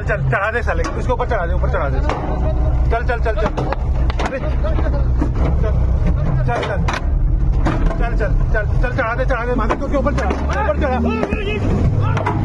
चल चढ़ा दे साले, इसके ऊपर चढ़ा दे, ऊपर चढ़ा दे। चल चल चल चल, अरे चल चल चल चल चल चल चढ़ा दे, मालिक के ऊपर चढ़ा, ऊपर चढ़ा।